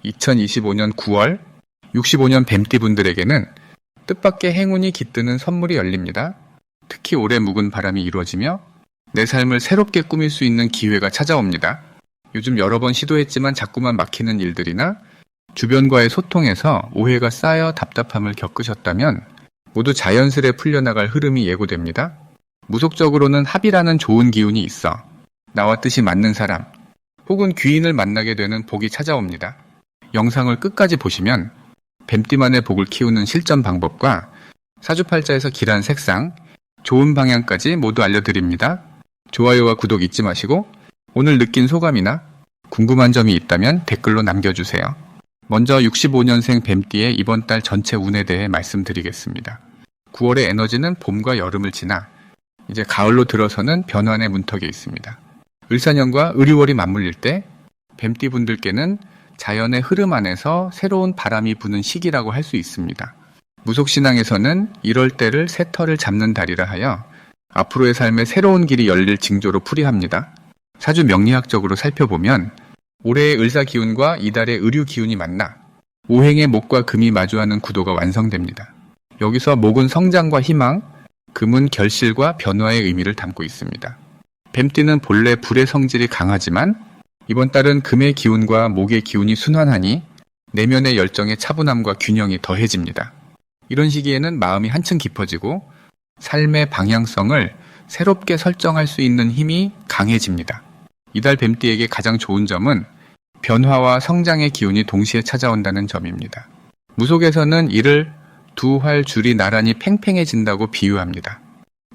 2025년 9월 65년 뱀띠분들에게는 뜻밖의 행운이 깃드는 선물이 열립니다. 특히 올해 묵은 바람이 이루어지며 내 삶을 새롭게 꾸밀 수 있는 기회가 찾아옵니다. 요즘 여러 번 시도했지만 자꾸만 막히는 일들이나 주변과의 소통에서 오해가 쌓여 답답함을 겪으셨다면 모두 자연스레 풀려나갈 흐름이 예고됩니다. 무속적으로는 합이라는 좋은 기운이 있어 나와 뜻이 맞는 사람 혹은 귀인을 만나게 되는 복이 찾아옵니다. 영상을 끝까지 보시면 뱀띠만의 복을 키우는 실전 방법과 사주팔자에서 길한 색상, 좋은 방향까지 모두 알려드립니다. 좋아요와 구독 잊지 마시고 오늘 느낀 소감이나 궁금한 점이 있다면 댓글로 남겨주세요. 먼저 65년생 뱀띠의 이번 달 전체 운에 대해 말씀드리겠습니다. 9월의 에너지는 봄과 여름을 지나 이제 가을로 들어서는 변환의 문턱에 있습니다. 을사년과 을유월이 맞물릴 때 뱀띠분들께는 자연의 흐름 안에서 새로운 바람이 부는 시기라고 할 수 있습니다. 무속신앙에서는 이럴 때를 새털을 잡는 달이라 하여 앞으로의 삶에 새로운 길이 열릴 징조로 풀이합니다. 사주 명리학적으로 살펴보면 올해의 을사 기운과 이달의 을유 기운이 만나 오행의 목과 금이 마주하는 구도가 완성됩니다. 여기서 목은 성장과 희망, 금은 결실과 변화의 의미를 담고 있습니다. 뱀띠는 본래 불의 성질이 강하지만 이번 달은 금의 기운과 목의 기운이 순환하니 내면의 열정의 차분함과 균형이 더해집니다. 이런 시기에는 마음이 한층 깊어지고 삶의 방향성을 새롭게 설정할 수 있는 힘이 강해집니다. 이달 뱀띠에게 가장 좋은 점은 변화와 성장의 기운이 동시에 찾아온다는 점입니다. 무속에서는 이를 두 활 줄이 나란히 팽팽해진다고 비유합니다.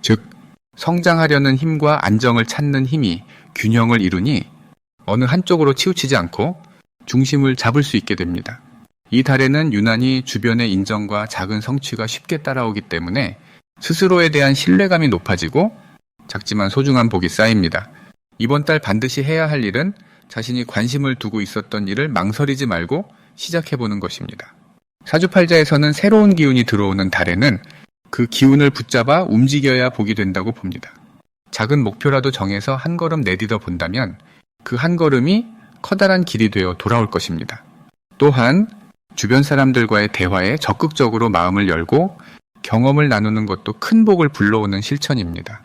즉, 성장하려는 힘과 안정을 찾는 힘이 균형을 이루니 어느 한쪽으로 치우치지 않고 중심을 잡을 수 있게 됩니다. 이 달에는 유난히 주변의 인정과 작은 성취가 쉽게 따라오기 때문에 스스로에 대한 신뢰감이 높아지고 작지만 소중한 복이 쌓입니다. 이번 달 반드시 해야 할 일은 자신이 관심을 두고 있었던 일을 망설이지 말고 시작해보는 것입니다. 사주팔자에서는 새로운 기운이 들어오는 달에는 그 기운을 붙잡아 움직여야 복이 된다고 봅니다. 작은 목표라도 정해서 한 걸음 내딛어 본다면 그 한 걸음이 커다란 길이 되어 돌아올 것입니다. 또한 주변 사람들과의 대화에 적극적으로 마음을 열고 경험을 나누는 것도 큰 복을 불러오는 실천입니다.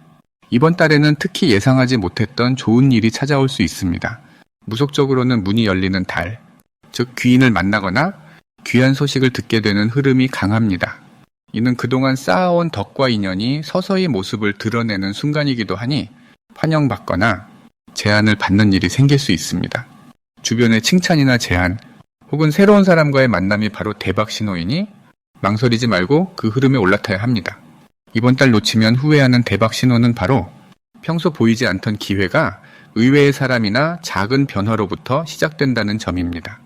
이번 달에는 특히 예상하지 못했던 좋은 일이 찾아올 수 있습니다. 무속적으로는 문이 열리는 달, 즉 귀인을 만나거나 귀한 소식을 듣게 되는 흐름이 강합니다. 이는 그동안 쌓아온 덕과 인연이 서서히 모습을 드러내는 순간이기도 하니 환영받거나 제안을 받는 일이 생길 수 있습니다. 주변의 칭찬이나 제안 혹은 새로운 사람과의 만남이 바로 대박 신호이니 망설이지 말고 그 흐름에 올라타야 합니다. 이번 달 놓치면 후회하는 대박 신호는 바로 평소 보이지 않던 기회가 의외의 사람이나 작은 변화로부터 시작된다는 점입니다.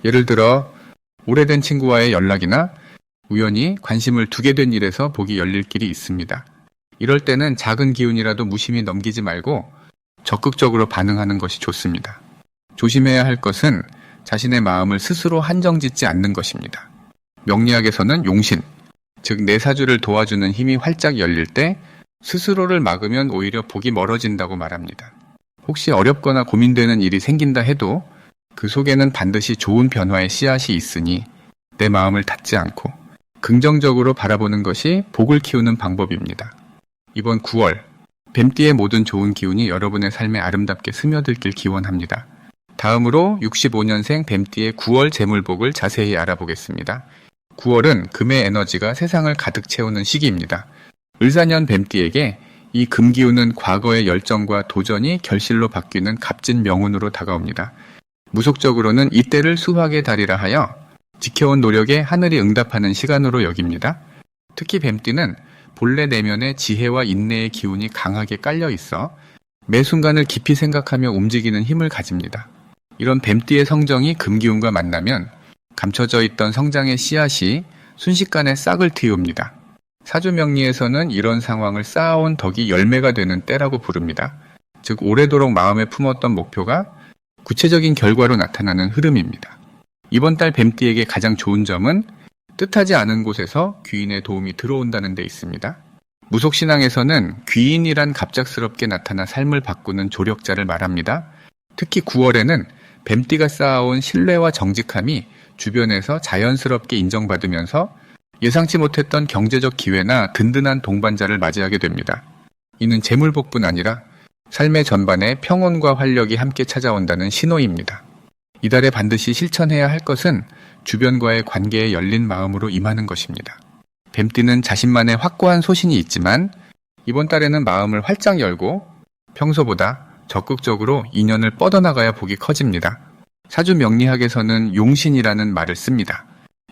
예를 들어 오래된 친구와의 연락이나 우연히 관심을 두게 된 일에서 복이 열릴 길이 있습니다. 이럴 때는 작은 기운이라도 무심히 넘기지 말고 적극적으로 반응하는 것이 좋습니다. 조심해야 할 것은 자신의 마음을 스스로 한정짓지 않는 것입니다. 명리학에서는 용신, 즉 내 사주를 도와주는 힘이 활짝 열릴 때 스스로를 막으면 오히려 복이 멀어진다고 말합니다. 혹시 어렵거나 고민되는 일이 생긴다 해도 그 속에는 반드시 좋은 변화의 씨앗이 있으니 내 마음을 닫지 않고 긍정적으로 바라보는 것이 복을 키우는 방법입니다. 이번 9월 뱀띠의 모든 좋은 기운이 여러분의 삶에 아름답게 스며들길 기원합니다. 다음으로 65년생 뱀띠의 9월 재물복을 자세히 알아보겠습니다. 9월은 금의 에너지가 세상을 가득 채우는 시기입니다. 을사년 뱀띠에게 이 금기운은 과거의 열정과 도전이 결실로 바뀌는 값진 명운으로 다가옵니다. 무속적으로는 이때를 수확의 달이라 하여 지켜온 노력에 하늘이 응답하는 시간으로 여깁니다. 특히 뱀띠는 본래 내면에 지혜와 인내의 기운이 강하게 깔려 있어 매 순간을 깊이 생각하며 움직이는 힘을 가집니다. 이런 뱀띠의 성정이 금기운과 만나면 감춰져 있던 성장의 씨앗이 순식간에 싹을 틔웁니다. 사주명리에서는 이런 상황을 쌓아온 덕이 열매가 되는 때라고 부릅니다. 즉 오래도록 마음에 품었던 목표가 구체적인 결과로 나타나는 흐름입니다. 이번 달 뱀띠에게 가장 좋은 점은 뜻하지 않은 곳에서 귀인의 도움이 들어온다는 데 있습니다. 무속신앙에서는 귀인이란 갑작스럽게 나타나 삶을 바꾸는 조력자를 말합니다. 특히 9월에는 뱀띠가 쌓아온 신뢰와 정직함이 주변에서 자연스럽게 인정받으면서 예상치 못했던 경제적 기회나 든든한 동반자를 맞이하게 됩니다. 이는 재물복뿐 아니라 삶의 전반에 평온과 활력이 함께 찾아온다는 신호입니다. 이달에 반드시 실천해야 할 것은 주변과의 관계에 열린 마음으로 임하는 것입니다. 뱀띠는 자신만의 확고한 소신이 있지만 이번 달에는 마음을 활짝 열고 평소보다 적극적으로 인연을 뻗어나가야 복이 커집니다. 사주 명리학에서는 용신이라는 말을 씁니다.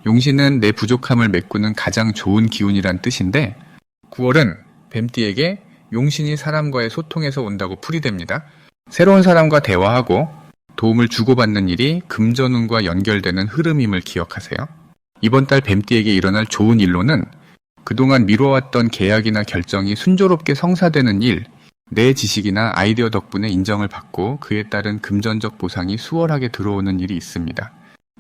용신은 내 부족함을 메꾸는 가장 좋은 기운이란 뜻인데 9월은 뱀띠에게 용신이 사람과의 소통에서 온다고 풀이됩니다. 새로운 사람과 대화하고 도움을 주고받는 일이 금전운과 연결되는 흐름임을 기억하세요. 이번 달 뱀띠에게 일어날 좋은 일로는 그동안 미뤄왔던 계약이나 결정이 순조롭게 성사되는 일, 내 지식이나 아이디어 덕분에 인정을 받고 그에 따른 금전적 보상이 수월하게 들어오는 일이 있습니다.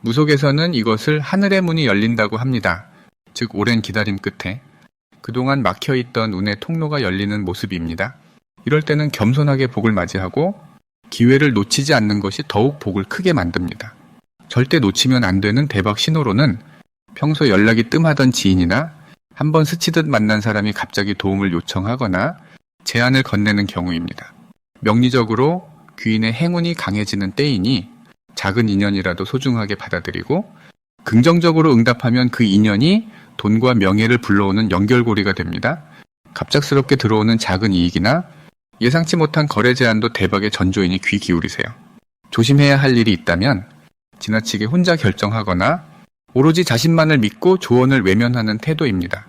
무속에서는 이것을 하늘의 문이 열린다고 합니다. 즉 오랜 기다림 끝에 그동안 막혀있던 운의 통로가 열리는 모습입니다. 이럴 때는 겸손하게 복을 맞이하고 기회를 놓치지 않는 것이 더욱 복을 크게 만듭니다. 절대 놓치면 안 되는 대박 신호로는 평소 연락이 뜸하던 지인이나 한번 스치듯 만난 사람이 갑자기 도움을 요청하거나 제안을 건네는 경우입니다. 명리적으로 귀인의 행운이 강해지는 때이니 작은 인연이라도 소중하게 받아들이고 긍정적으로 응답하면 그 인연이 돈과 명예를 불러오는 연결고리가 됩니다. 갑작스럽게 들어오는 작은 이익이나 예상치 못한 거래 제안도 대박의 전조이니 귀 기울이세요. 조심해야 할 일이 있다면 지나치게 혼자 결정하거나 오로지 자신만을 믿고 조언을 외면하는 태도입니다.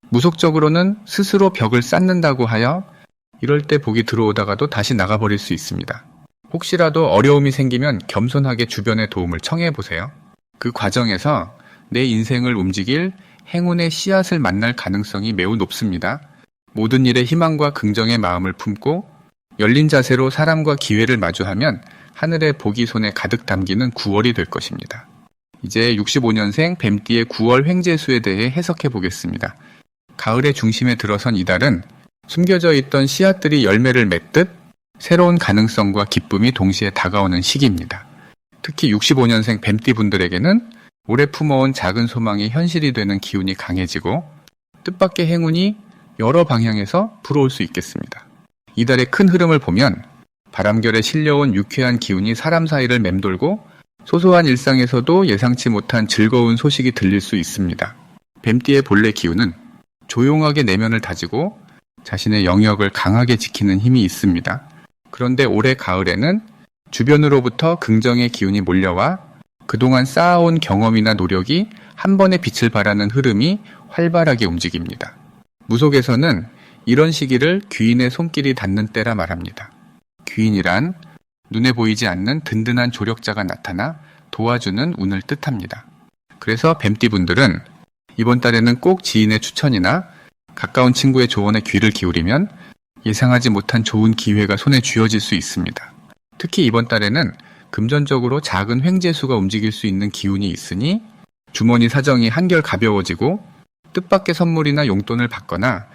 무속적으로는 스스로 벽을 쌓는다고 하여 이럴 때 복이 들어오다가도 다시 나가버릴 수 있습니다. 혹시라도 어려움이 생기면 겸손하게 주변의 도움을 청해보세요. 그 과정에서 내 인생을 움직일 행운의 씨앗을 만날 가능성이 매우 높습니다. 모든 일에 희망과 긍정의 마음을 품고 열린 자세로 사람과 기회를 마주하면 하늘의 복이 손에 가득 담기는 9월이 될 것입니다. 이제 65년생 뱀띠의 9월 횡재수에 대해 해석해 보겠습니다. 가을의 중심에 들어선 이달은 숨겨져 있던 씨앗들이 열매를 맺듯 새로운 가능성과 기쁨이 동시에 다가오는 시기입니다. 특히 65년생 뱀띠 분들에게는 오래 품어온 작은 소망이 현실이 되는 기운이 강해지고 뜻밖의 행운이 여러 방향에서 불어올 수 있겠습니다. 이달의 큰 흐름을 보면 바람결에 실려온 유쾌한 기운이 사람 사이를 맴돌고 소소한 일상에서도 예상치 못한 즐거운 소식이 들릴 수 있습니다. 뱀띠의 본래 기운은 조용하게 내면을 다지고 자신의 영역을 강하게 지키는 힘이 있습니다. 그런데 올해 가을에는 주변으로부터 긍정의 기운이 몰려와 그동안 쌓아온 경험이나 노력이 한 번에 빛을 발하는 흐름이 활발하게 움직입니다. 무속에서는 이런 시기를 귀인의 손길이 닿는 때라 말합니다. 귀인이란 눈에 보이지 않는 든든한 조력자가 나타나 도와주는 운을 뜻합니다. 그래서 뱀띠분들은 이번 달에는 꼭 지인의 추천이나 가까운 친구의 조언에 귀를 기울이면 예상하지 못한 좋은 기회가 손에 쥐어질 수 있습니다. 특히 이번 달에는 금전적으로 작은 횡재수가 움직일 수 있는 기운이 있으니 주머니 사정이 한결 가벼워지고 뜻밖의 선물이나 용돈을 받거나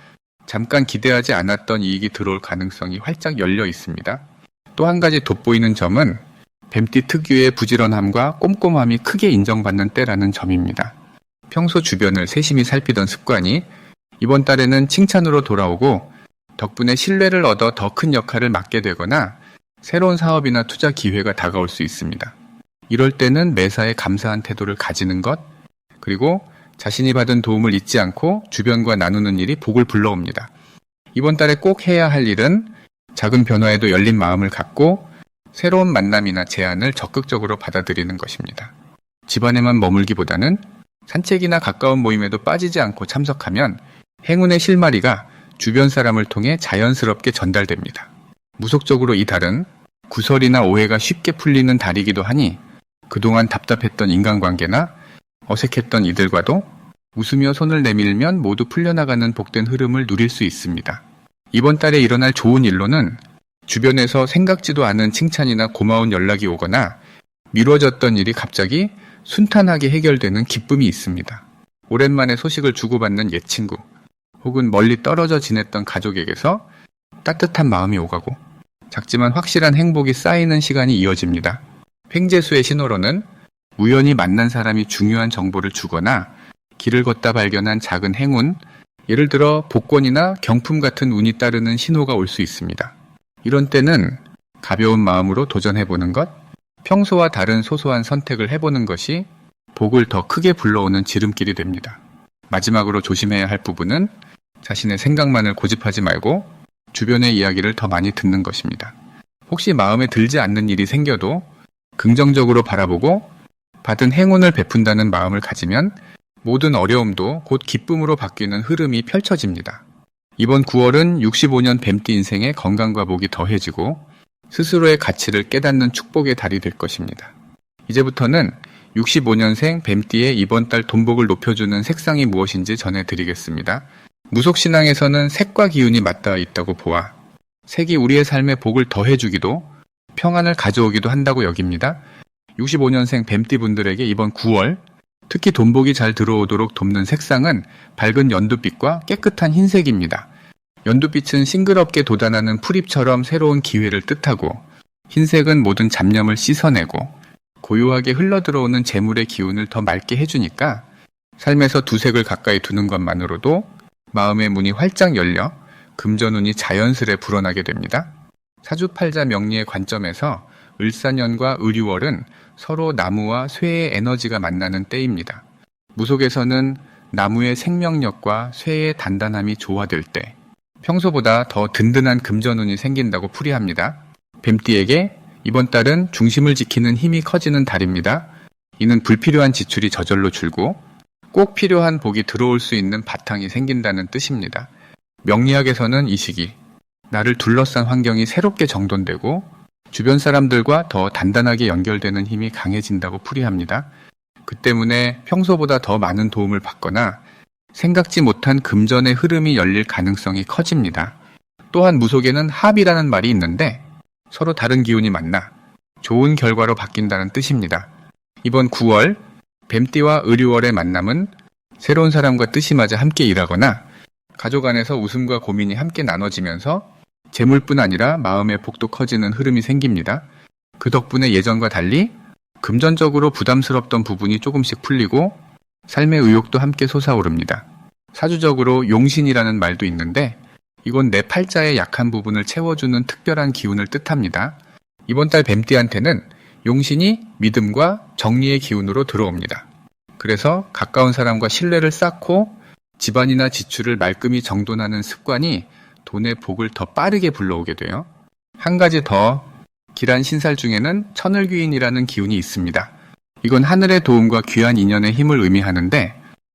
잠깐 기대하지 않았던 이익이 들어올 가능성이 활짝 열려 있습니다. 또 한 가지 돋보이는 점은 뱀띠 특유의 부지런함과 꼼꼼함이 크게 인정받는 때라는 점입니다. 평소 주변을 세심히 살피던 습관이 이번 달에는 칭찬으로 돌아오고 덕분에 신뢰를 얻어 더 큰 역할을 맡게 되거나 새로운 사업이나 투자 기회가 다가올 수 있습니다. 이럴 때는 매사에 감사한 태도를 가지는 것, 그리고 자신이 받은 도움을 잊지 않고 주변과 나누는 일이 복을 불러옵니다. 이번 달에 꼭 해야 할 일은 작은 변화에도 열린 마음을 갖고 새로운 만남이나 제안을 적극적으로 받아들이는 것입니다. 집안에만 머물기보다는 산책이나 가까운 모임에도 빠지지 않고 참석하면 행운의 실마리가 주변 사람을 통해 자연스럽게 전달됩니다. 무속적으로 이 달은 구설이나 오해가 쉽게 풀리는 달이기도 하니 그동안 답답했던 인간관계나 어색했던 이들과도 웃으며 손을 내밀면 모두 풀려나가는 복된 흐름을 누릴 수 있습니다. 이번 달에 일어날 좋은 일로는 주변에서 생각지도 않은 칭찬이나 고마운 연락이 오거나 미뤄졌던 일이 갑자기 순탄하게 해결되는 기쁨이 있습니다. 오랜만에 소식을 주고받는 옛 친구, 혹은 멀리 떨어져 지냈던 가족에게서 따뜻한 마음이 오가고 작지만 확실한 행복이 쌓이는 시간이 이어집니다. 횡재수의 신호로는 우연히 만난 사람이 중요한 정보를 주거나 길을 걷다 발견한 작은 행운, 예를 들어 복권이나 경품 같은 운이 따르는 신호가 올 수 있습니다. 이런 때는 가벼운 마음으로 도전해보는 것, 평소와 다른 소소한 선택을 해보는 것이 복을 더 크게 불러오는 지름길이 됩니다. 마지막으로 조심해야 할 부분은 자신의 생각만을 고집하지 말고 주변의 이야기를 더 많이 듣는 것입니다. 혹시 마음에 들지 않는 일이 생겨도 긍정적으로 바라보고 받은 행운을 베푼다는 마음을 가지면 모든 어려움도 곧 기쁨으로 바뀌는 흐름이 펼쳐집니다. 이번 9월은 65년 뱀띠 인생의 건강과 복이 더해지고 스스로의 가치를 깨닫는 축복의 달이 될 것입니다. 이제부터는 65년생 뱀띠의 이번 달 돈복을 높여주는 색상이 무엇인지 전해드리겠습니다. 무속신앙에서는 색과 기운이 맞닿아 있다고 보아 색이 우리의 삶에 복을 더해주기도 평안을 가져오기도 한다고 여깁니다. 65년생 뱀띠분들에게 이번 9월 특히 돈복이 잘 들어오도록 돕는 색상은 밝은 연두빛과 깨끗한 흰색입니다. 연두빛은 싱그럽게 돋아나는 풀잎처럼 새로운 기회를 뜻하고 흰색은 모든 잡념을 씻어내고 고요하게 흘러들어오는 재물의 기운을 더 맑게 해주니까 삶에서 두 색을 가까이 두는 것만으로도 마음의 문이 활짝 열려 금전운이 자연스레 불어나게 됩니다. 사주팔자 명리의 관점에서 을사년과 을유월은 서로 나무와 쇠의 에너지가 만나는 때입니다. 무속에서는 나무의 생명력과 쇠의 단단함이 조화될 때 평소보다 더 든든한 금전운이 생긴다고 풀이합니다. 뱀띠에게 이번 달은 중심을 지키는 힘이 커지는 달입니다. 이는 불필요한 지출이 저절로 줄고 꼭 필요한 복이 들어올 수 있는 바탕이 생긴다는 뜻입니다. 명리학에서는 이 시기 나를 둘러싼 환경이 새롭게 정돈되고 주변 사람들과 더 단단하게 연결되는 힘이 강해진다고 풀이합니다. 그 때문에 평소보다 더 많은 도움을 받거나 생각지 못한 금전의 흐름이 열릴 가능성이 커집니다. 또한 무속에는 합이라는 말이 있는데 서로 다른 기운이 만나 좋은 결과로 바뀐다는 뜻입니다. 이번 9월 뱀띠와 을유월의 만남은 새로운 사람과 뜻이 맞아 함께 일하거나 가족 안에서 웃음과 고민이 함께 나눠지면서 재물뿐 아니라 마음의 복도 커지는 흐름이 생깁니다. 그 덕분에 예전과 달리 금전적으로 부담스럽던 부분이 조금씩 풀리고 삶의 의욕도 함께 솟아오릅니다. 사주적으로 용신이라는 말도 있는데 이건 내 팔자의 약한 부분을 채워주는 특별한 기운을 뜻합니다. 이번 달 뱀띠한테는 용신이 믿음과 정리의 기운으로 들어옵니다. 그래서 가까운 사람과 신뢰를 쌓고 집안이나 지출을 말끔히 정돈하는 습관이 돈의 복을 더 빠르게 불러오게 돼요. 한 가지 더 길한 신살 중에는 천을귀인이라는 기운이 있습니다. 이건 하늘의 도움과 귀한 인연의 힘을 의미하는데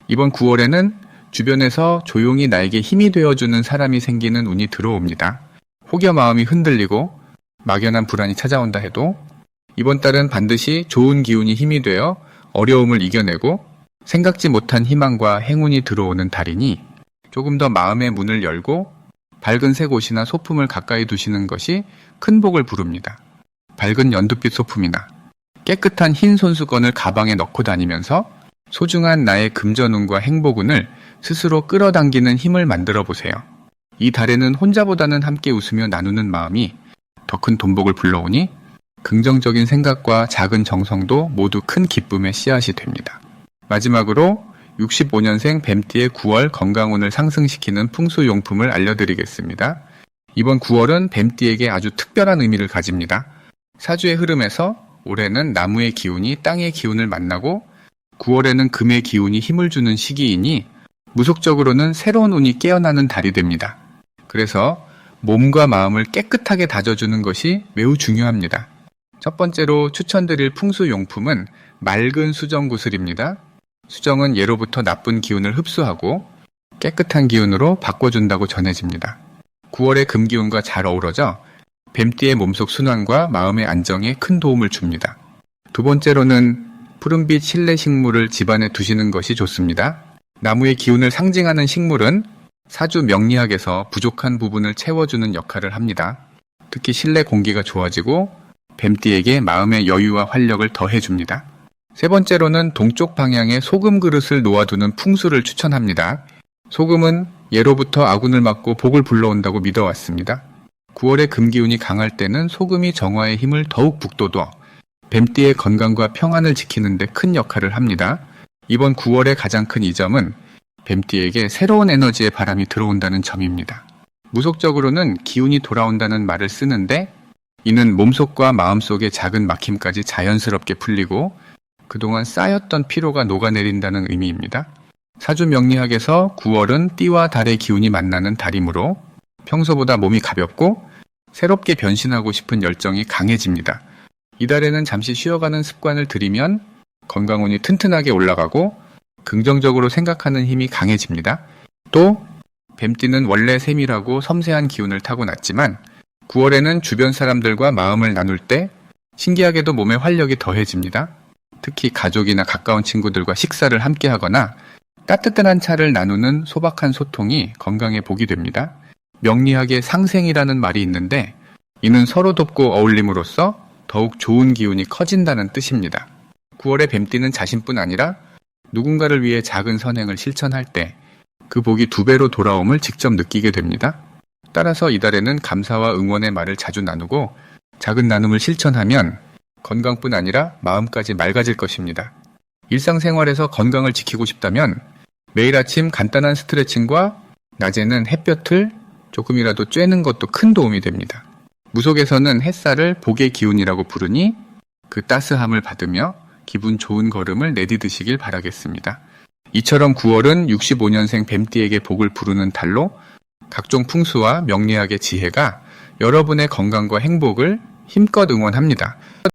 이번 9월에는 주변에서 조용히 나에게 힘이 되어주는 사람이 생기는 운이 들어옵니다. 혹여 마음이 흔들리고 막연한 불안이 찾아온다 해도 이번 달은 반드시 좋은 기운이 힘이 되어 어려움을 이겨내고 생각지 못한 희망과 행운이 들어오는 달이니 조금 더 마음의 문을 열고 밝은 색 옷이나 소품을 가까이 두시는 것이 큰 복을 부릅니다. 밝은 연두빛 소품이나 깨끗한 흰 손수건을 가방에 넣고 다니면서 소중한 나의 금전운과 행복운을 스스로 끌어당기는 힘을 만들어 보세요. 이 달에는 혼자보다는 함께 웃으며 나누는 마음이 더 큰 돈복을 불러오니 긍정적인 생각과 작은 정성도 모두 큰 기쁨의 씨앗이 됩니다. 마지막으로 65년생 뱀띠의 9월 건강운을 상승시키는 풍수용품을 알려드리겠습니다. 이번 9월은 뱀띠에게 아주 특별한 의미를 가집니다. 사주의 흐름에서 올해는 나무의 기운이 땅의 기운을 만나고 9월에는 금의 기운이 힘을 주는 시기이니 무속적으로는 새로운 운이 깨어나는 달이 됩니다. 그래서 몸과 마음을 깨끗하게 다져주는 것이 매우 중요합니다. 첫 번째로 추천드릴 풍수용품은 맑은 수정구슬입니다. 수정은 예로부터 나쁜 기운을 흡수하고 깨끗한 기운으로 바꿔준다고 전해집니다. 9월의 금기운과 잘 어우러져 뱀띠의 몸속 순환과 마음의 안정에 큰 도움을 줍니다. 두 번째로는 푸른빛 실내 식물을 집안에 두시는 것이 좋습니다. 나무의 기운을 상징하는 식물은 사주 명리학에서 부족한 부분을 채워주는 역할을 합니다. 특히 실내 공기가 좋아지고 뱀띠에게 마음의 여유와 활력을 더해줍니다. 세 번째로는 동쪽 방향에 소금 그릇을 놓아두는 풍수를 추천합니다. 소금은 예로부터 아군을 막고 복을 불러온다고 믿어왔습니다. 9월의 금기운이 강할 때는 소금이 정화의 힘을 더욱 북돋워 뱀띠의 건강과 평안을 지키는 데 큰 역할을 합니다. 이번 9월의 가장 큰 이점은 뱀띠에게 새로운 에너지의 바람이 들어온다는 점입니다. 무속적으로는 기운이 돌아온다는 말을 쓰는데 이는 몸속과 마음속의 작은 막힘까지 자연스럽게 풀리고 그동안 쌓였던 피로가 녹아내린다는 의미입니다. 사주 명리학에서 9월은 띠와 달의 기운이 만나는 달이므로 평소보다 몸이 가볍고 새롭게 변신하고 싶은 열정이 강해집니다. 이달에는 잠시 쉬어가는 습관을 들이면 건강운이 튼튼하게 올라가고 긍정적으로 생각하는 힘이 강해집니다. 또 뱀띠는 원래 세밀하고 섬세한 기운을 타고났지만 9월에는 주변 사람들과 마음을 나눌 때 신기하게도 몸에 활력이 더해집니다. 특히 가족이나 가까운 친구들과 식사를 함께 하거나 따뜻한 차를 나누는 소박한 소통이 건강에 복이 됩니다. 명리학에 상생이라는 말이 있는데 이는 서로 돕고 어울림으로써 더욱 좋은 기운이 커진다는 뜻입니다. 9월의 뱀띠는 자신뿐 아니라 누군가를 위해 작은 선행을 실천할 때 그 복이 2배로 돌아옴을 직접 느끼게 됩니다. 따라서 이달에는 감사와 응원의 말을 자주 나누고 작은 나눔을 실천하면 건강뿐 아니라 마음까지 맑아질 것입니다. 일상생활에서 건강을 지키고 싶다면 매일 아침 간단한 스트레칭과 낮에는 햇볕을 조금이라도 쬐는 것도 큰 도움이 됩니다. 무속에서는 햇살을 복의 기운이라고 부르니 그 따스함을 받으며 기분 좋은 걸음을 내디드시길 바라겠습니다. 이처럼 9월은 65년생 뱀띠에게 복을 부르는 달로 각종 풍수와 명리학의 지혜가 여러분의 건강과 행복을 힘껏 응원합니다.